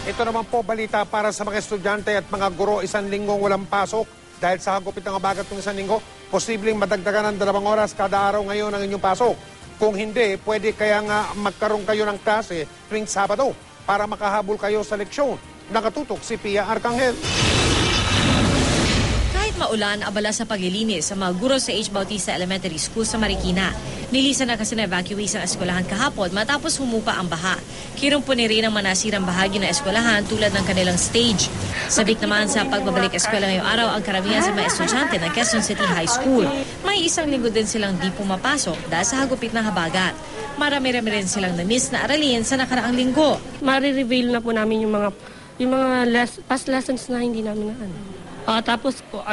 Ito naman po balita para sa mga estudyante at mga guro, 1 linggong walang pasok. Dahil sa hagupit ng habagat ng 1 linggo, posibleng madagdagan ng 2 oras kada araw ngayon ang inyong pasok. Kung hindi, pwede kaya nga magkaroon kayo ng klase tuwing Sabado para makahabol kayo sa leksyon. Nakatutok si Pia Arcangel. Kahit maulan, abala sa paglilinis sa mga guro sa H. Bautista Elementary School sa Marikina. Nilisan na kasi na-evacuate ang eskwelahan kahapon matapos humupa ang baha. Kirumpuni rin ang manasirang bahagi ng eskwelahan tulad ng kanilang stage. Sabik naman sa pagbabalik eskwela ngayong araw ang karamihan sa mga estudyante ng Quezon City High School. May 1 linggo din silang di pumapasok dahil sa hagupit ng habagat. Marami-rami rin silang na-miss na aralin sa nakaraang linggo. Mari-reveal na po namin yung mga past lessons na hindi namin na tapos po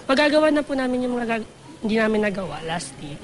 magagawa na po namin yung mga hindi namin nagawa last year.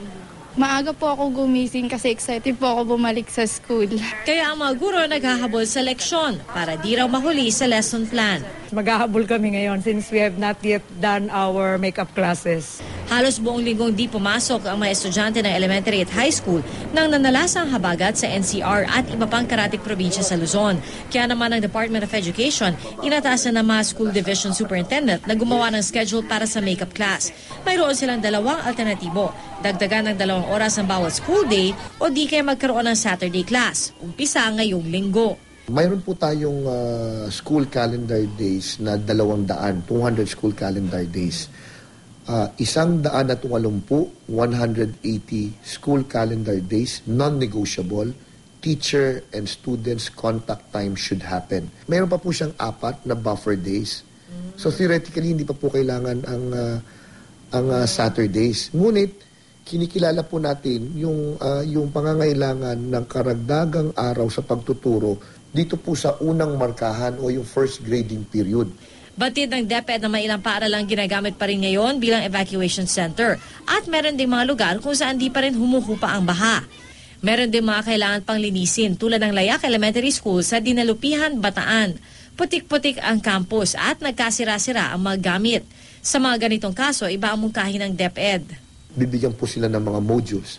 Maaga po ako gumising kasi excited po ako bumalik sa school. Kaya ang mga guro naghahabol sa leksyon para di raw mahuli sa lesson plan. Maghahabol kami ngayon since we have not yet done our makeup classes. Halos buong linggong di pumasok ang mga estudyante ng elementary at high school nang nanalasang habagat sa NCR at iba pang karatig probinsya sa Luzon. Kaya naman ang Department of Education inatasan ng mga school division superintendent na gumawa ng schedule para sa makeup class. Mayroon silang 2 alternatibo. Dagdagan ng 2 oras ang bawat school day o di kaya magkaroon ng Saturday class. Umpisa ngayong linggo. Mayroon po tayong school calendar days na 200 school calendar days. 180, 180 school calendar days, non-negotiable. Teacher and students contact time should happen. Mayroon pa po siyang 4 na buffer days. So theoretically, hindi pa po kailangan ang Saturdays. Ngunit, kinikilala po natin yung pangangailangan ng karagdagang araw sa pagtuturo dito po sa unang markahan o yung first grading period. Batid ng DepEd na may ilang paaralang ginagamit pa rin ngayon bilang evacuation center. At meron ding mga lugar kung saan di pa rin humuhupa ang baha. Meron din mga kailangan pang linisin tulad ng Layak Elementary School sa Dinalupihan, Bataan. Putik-putik ang campus at nagkasira-sira ang mga gamit. Sa mga ganitong kaso, iba ang mungkahi ng DepEd. Bibigyan po sila ng mga modules.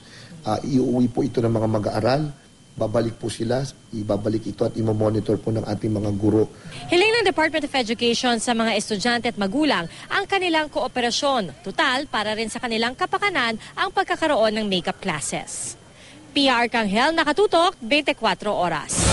Iuwi po ito ng mga mag-aaral. Babalik po sila, ibabalik ito at imamonitor po ng ating mga guro. Hiling ng Department of Education sa mga estudyante at magulang ang kanilang kooperasyon. Tutal, para rin sa kanilang kapakanan ang pagkakaroon ng makeup classes. Pia Arcangel, Nakatutok, 24 Oras.